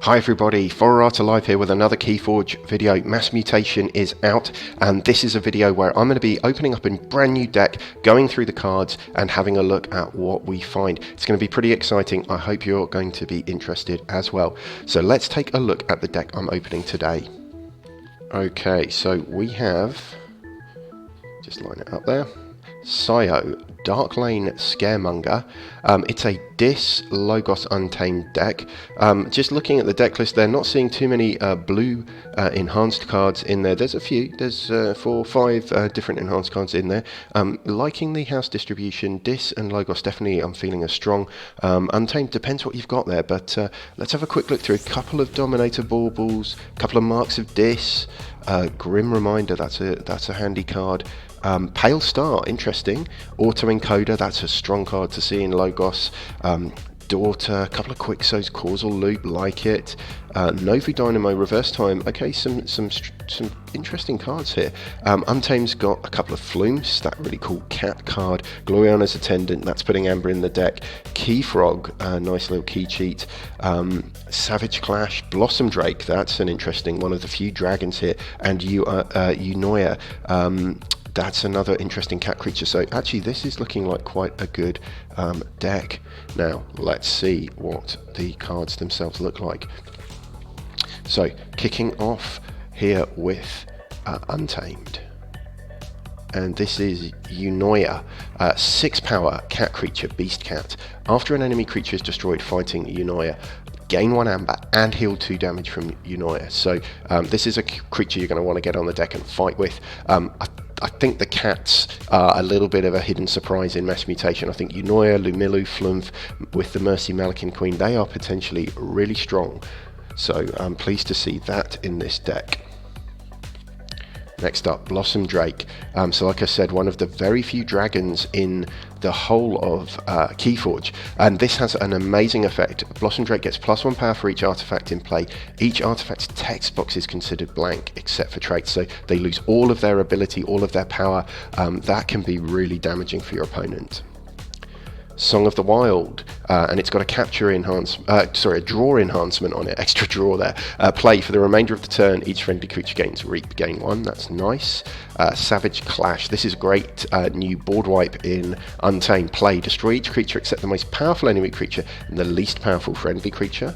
Hi everybody, Forerata Live here with another Keyforge video. Mass Mutation is out, and this is a video where I'm going to be opening up a brand new deck, going through the cards and having a look at what we find. It's going to be pretty exciting. I hope you're going to be interested as well. So let's take a look at the deck I'm opening today. Okay, so we have, just line it up there, Sayo, Darklane Scaremonger. It's a Dis Logos Untamed deck. Just looking at the deck list there, not seeing too many blue enhanced cards in there. There's a few, there's 4 or 5 different enhanced cards in there. Liking the house distribution, Dis and Logos definitely I'm feeling are strong. Untamed depends what you've got there, but let's have a quick look through a couple of Dominator Baubles, a couple of Marks of Dis, Grim Reminder, that's a handy card. Pale Star, interesting. Auto Encoder, that's a strong card to see in Logos. Daughter, a couple of Quixos, Causal Loop, like it. Novu Dynamo, Reverse Time. Okay, some interesting cards here. Untamed's got a couple of Flumes, that really cool cat card. Gloriana's Attendant, that's putting Amber in the deck. Keyfrog, nice little key cheat. Savage Clash, Blossom Drake, that's an interesting one of the few dragons here. And Eunoia. That's another interesting cat creature. So actually this is looking like quite a good deck. Now let's see what the cards themselves look like. So kicking off here with Untamed. And this is Eunoia, 6 power cat creature, beast cat. After an enemy creature is destroyed fighting Eunoia, gain 1 amber and heal 2 damage from Eunoia. So this is a creature you're going to want to get on the deck and fight with. I think the cats are a little bit of a hidden surprise in Mass Mutation. I think Eunoia, Lumilu, Flumf with the Mercy Malakin Queen, they are potentially really strong. So I'm pleased to see that in this deck. Next up, Blossom Drake. So like I said, one of the very few dragons in the whole of Keyforge, and this has an amazing effect. Blossom Drake gets +1 power for each artifact in play. Each artifact's text box is considered blank except for traits, so they lose all of their ability, all of their power. That can be really damaging for your opponent. Song of the Wild, and it's got a capture enhancement, a draw enhancement on it, extra draw there. Play for the remainder of the turn, each friendly creature gains Reap, gain 1, that's nice. Savage Clash, this is a great new board wipe in Untamed. Play, destroy each creature except the most powerful enemy creature and the least powerful friendly creature.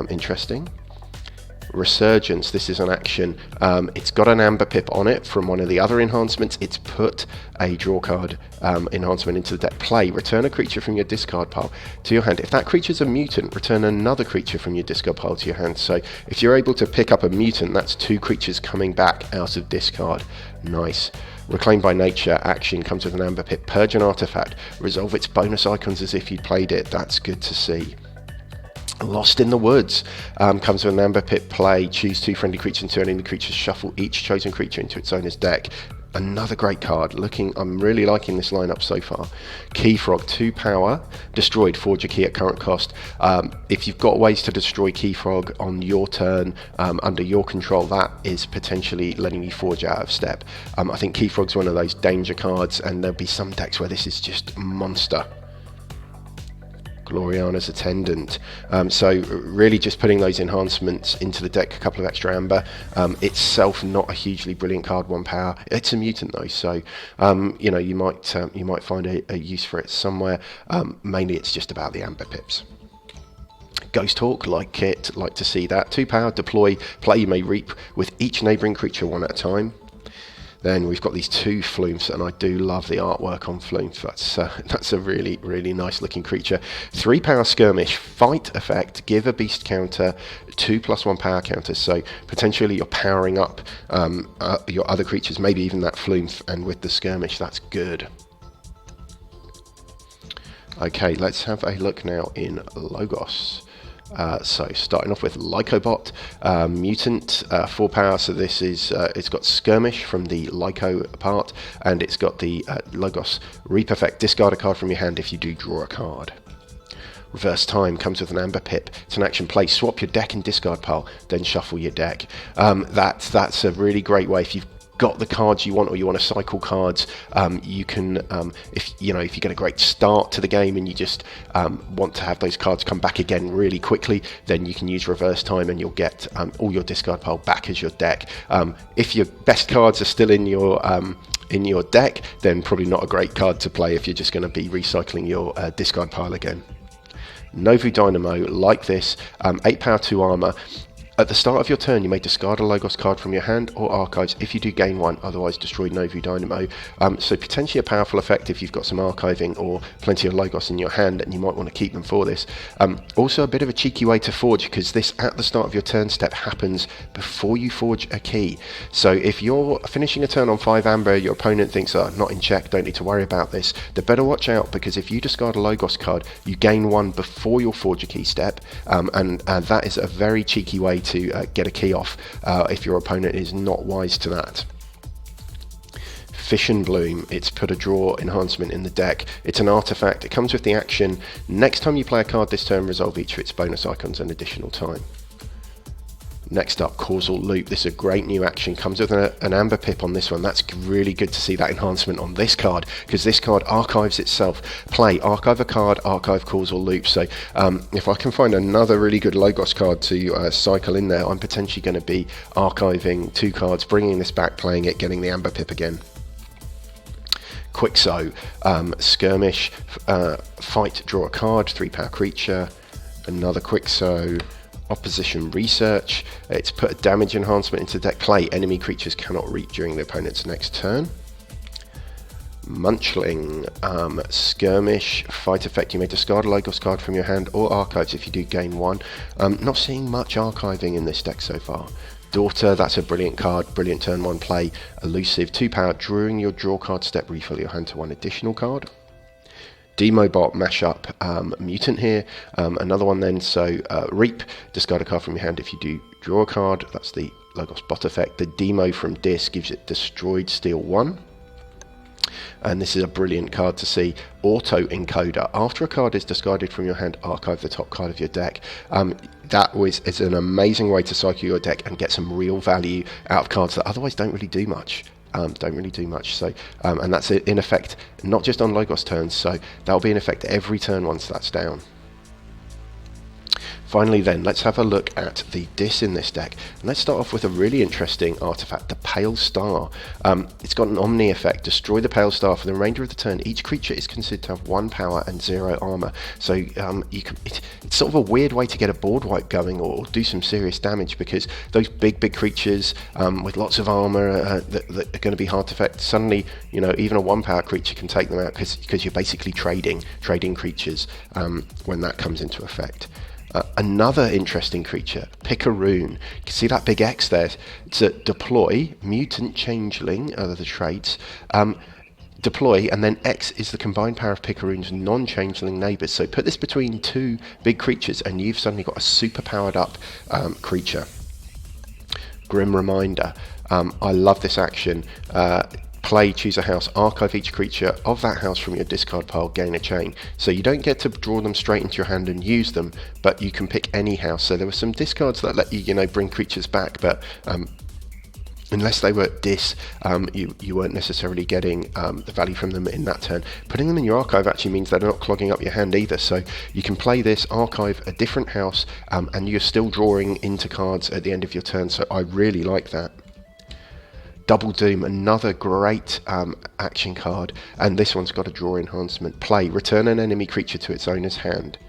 Interesting. Resurgence, this is an action. It's got an Amber Pip on it from one of the other enhancements. It's put a draw card enhancement into the deck. Play, return a creature from your discard pile to your hand. If that creature's a mutant, return another creature from your discard pile to your hand. So if you're able to pick up a mutant, that's 2 creatures coming back out of discard. Nice. Reclaim by Nature action comes with an Amber Pip. Purge an artifact. Resolve its bonus icons as if you'd played it. That's good to see. Lost in the Woods comes with an Amber Pip. Play, choose 2 friendly creatures and 2 enemy creatures, shuffle each chosen creature into its owner's deck. Another great card. I'm really liking this lineup so far. Keyfrog, 2 power, destroyed, forge a key at current cost. If you've got ways to destroy Keyfrog on your turn, under your control, that is potentially letting you forge out of step. I think Keyfrog's one of those danger cards, and there'll be some decks where this is just monster. Gloriana's Attendant. So really just putting those enhancements into the deck, a couple of extra amber. Itself not a hugely brilliant card, 1 power. It's a mutant though, so you know, you might find a use for it somewhere. Mainly it's just about the amber pips. Ghost Hawk, like it, like to see that. 2 power, deploy, play, you may reap with each neighbouring creature 1 at a time. Then we've got these 2 Flumes, and I do love the artwork on Flumes. That's a really, really nice looking creature. 3 power Skirmish, fight effect, give a beast counter, 2 +1 power counters. So potentially you're powering up your other creatures, maybe even that Flume, and with the Skirmish, that's good. Okay, let's have a look now in Logos. So starting off with Lycobot, mutant, 4 power. So this is it's got Skirmish from the Lyco part, and it's got the Logos Reap effect. Discard a card from your hand if you do draw a card. Reverse Time comes with an Amber Pip. It's an action. Play, swap your deck and discard pile, then shuffle your deck. That's a really great way if you've got the cards you want, or you want to cycle cards, you can, if you get a great start to the game and you just want to have those cards come back again really quickly, then you can use reverse time and you'll get all your discard pile back as your deck. If your best cards are still in your deck, then probably not a great card to play if you're just going to be recycling your discard pile again. Novu Dynamo, like this, 8 power, 2 armor. At the start of your turn, you may discard a Logos card from your hand or archives. If you do, gain 1, otherwise destroy Novu Dynamo. So potentially a powerful effect if you've got some archiving or plenty of Logos in your hand, and you might want to keep them for this. Also a bit of a cheeky way to forge, because this at the start of your turn step happens before you forge a key. So if you're finishing a turn on 5 amber, your opponent thinks, oh, not in check, don't need to worry about this. They better watch out, because if you discard a Logos card, you gain 1 before your forge a key step, and that is a very cheeky way to get a key off if your opponent is not wise to that. Fish and Bloom, it's put a draw enhancement in the deck. It's an artifact. It comes with the action, next time you play a card this turn, resolve each of its bonus icons an additional time. Next up, Causal Loop. This is a great new action. Comes with an amber pip on this one. That's really good to see that enhancement on this card, because this card archives itself. Play, archive a card, archive Causal Loop. So if I can find another really good Logos card to cycle in there, I'm potentially going to be archiving 2 cards, bringing this back, playing it, getting the amber pip again. Quixo, Skirmish, fight, draw a card, 3 power creature. Another Quixo. Opposition Research, it's put a damage enhancement into deck. Play, enemy creatures cannot reach during the opponent's next turn. Munchling, Skirmish, fight effect, you may discard a Logos card from your hand or archives. If you do, gain 1. Not seeing much archiving in this deck so far. Daughter, that's a brilliant card, brilliant turn 1 play. Elusive, 2 power, during your draw card step, refill your hand to 1 additional card. Demobot mashup, mutant here, another one then. So Reap, discard a card from your hand. If you do, draw a card. That's the Logos bot effect. The Demo from Dis gives it destroyed, steal 1. And this is a brilliant card to see. Auto Encoder, after a card is discarded from your hand, archive the top card of your deck. That is an amazing way to cycle your deck and get some real value out of cards that otherwise don't really do much. So and that's in effect not just on Logos turns, so that'll be in effect every turn once that's down. Finally then, let's have a look at the Dis in this deck. And let's start off with a really interesting artifact, the Pale Star. It's got an Omni effect, destroy the Pale Star. For the remainder of the turn, each creature is considered to have 1 power and 0 armor. So it's sort of a weird way to get a board wipe going or do some serious damage, because those big creatures with lots of armor that are going to be hard to affect, suddenly even a 1 power creature can take them out, because you're basically trading creatures when that comes into effect. Another interesting creature, Picaroon. You can see that big X there. It's a deploy, mutant changeling, are the traits. Deploy, and then X is the combined power of Picaroon's non-changeling neighbours. So put this between 2 big creatures and you've suddenly got a super powered up creature. Grim Reminder. I love this action. Play, choose a house, archive each creature of that house from your discard pile, gain a chain. So you don't get to draw them straight into your hand and use them, but you can pick any house. So there were some discards that let you bring creatures back, but unless they were Dis, you weren't necessarily getting the value from them in that turn. Putting them in your archive actually means they're not clogging up your hand either, so you can play this, archive a different house, and you're still drawing into cards at the end of your turn, so I really like that. Double Doom, another great action card, and this one's got a draw enhancement. Play, return an enemy creature to its owner's hand.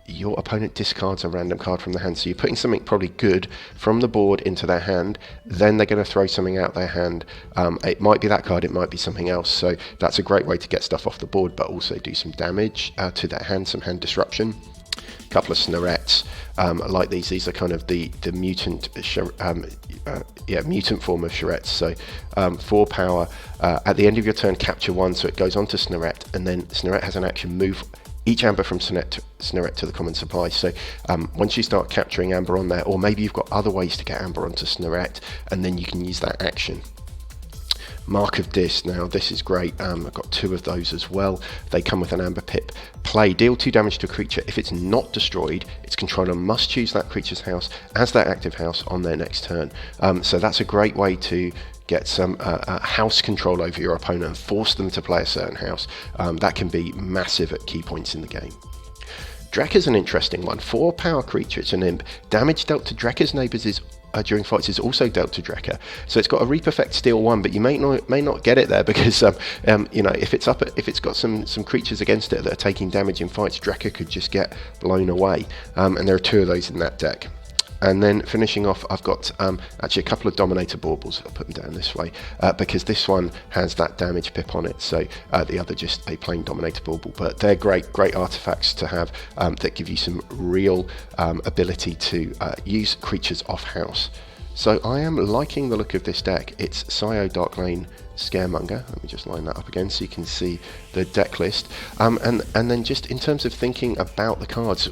Your opponent discards a random card from the hand, so you're putting something probably good from the board into their hand, then they're going to throw something out their hand. It might be that card, it might be something else, so that's a great way to get stuff off the board, but also do some damage to their hand, some hand disruption. A couple of Snorettes, like these are kind of the mutant mutant form of Snorettes. So 4 power, at the end of your turn capture 1, so it goes on to Snorette, and then Snorette has an action, move each amber from Snorette to the common supply. So once you start capturing amber on there, or maybe you've got other ways to get amber onto Snorette, and then you can use that action. Mark of Dis, now this is great, I've got 2 of those as well. They come with an amber pip. Play, deal 2 damage to a creature. If it's not destroyed, its controller must choose that creature's house as their active house on their next turn. So that's a great way to get some house control over your opponent and force them to play a certain house. That can be massive at key points in the game. Drekka's an interesting one. 4 power creature, it's an imp. Damage dealt to Drekka's neighbours is during fights is also dealt to Drekka. So it's got a Reap Effect Steel 1, but you may not get it there because you know, if it's got some creatures against it that are taking damage in fights, Drekka could just get blown away. And there are 2 of those in that deck. And then finishing off, I've got actually a couple of Dominator Baubles. I'll put them down this way because this one has that damage pip on it. So the other just a plain Dominator Bauble. But they're great artifacts to have that give you some real ability to use creatures off house. So I am liking the look of this deck. It's Sayo Darklane Scaremonger. Let me just line that up again so you can see the deck list. And then just in terms of thinking about the cards,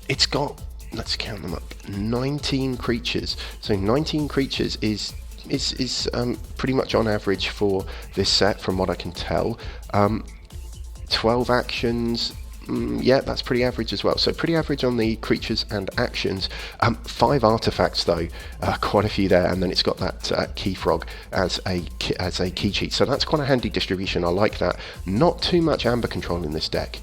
it's got, let's count them up, 19 creatures. So 19 creatures is pretty much on average for this set from what I can tell. 12 actions, yeah, that's pretty average as well. So pretty average on the creatures and actions. 5 artifacts though, quite a few there, and then it's got that Key Frog as a key cheat. So that's quite a handy distribution. I like that. Not too much amber control in this deck.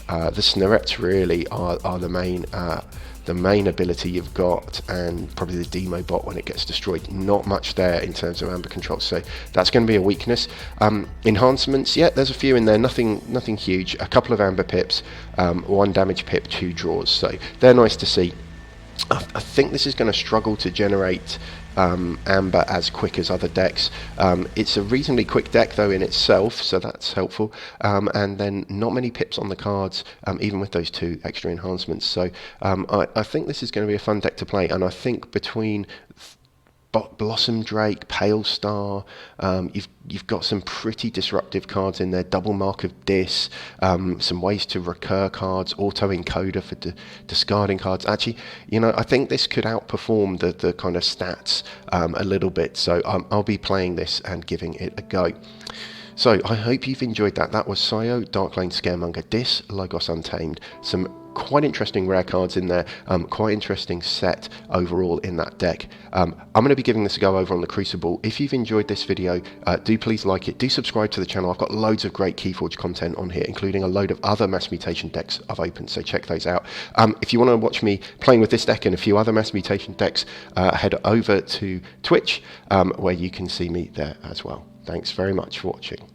The Snerets really are the main ability you've got, and probably the Demo Bot when it gets destroyed. Not much there in terms of amber control, so that's going to be a weakness. Enhancements, yeah, there's a few in there, nothing huge. A couple of amber pips, 1 damage pip, 2 draws, so they're nice to see. I think this is going to struggle to generate amber as quick as other decks. It's a reasonably quick deck though in itself, so that's helpful, and then not many pips on the cards, even with those 2 extra enhancements. So I think this is going to be a fun deck to play, and I think between Blossom Drake, Pale Star, you've got some pretty disruptive cards in there. Double Mark of Dis, some ways to recur cards, auto encoder for discarding cards. Actually, you know, I think this could outperform the kind of stats a little bit. So I'll be playing this and giving it a go. So I hope you've enjoyed that. That was Sayo Darklane Scaremonger, Dis, Logos Untamed. Some quite interesting rare cards in there, quite interesting set overall in that deck. I'm going to be giving this a go over on the Crucible. If you've enjoyed this video, do please like it, do subscribe to the channel. I've got loads of great Keyforge content on here, including a load of other Mass Mutation decks I've opened, so check those out. If you want to watch me playing with this deck and a few other Mass Mutation decks, head over to Twitch, where you can see me there as well. Thanks very much for watching.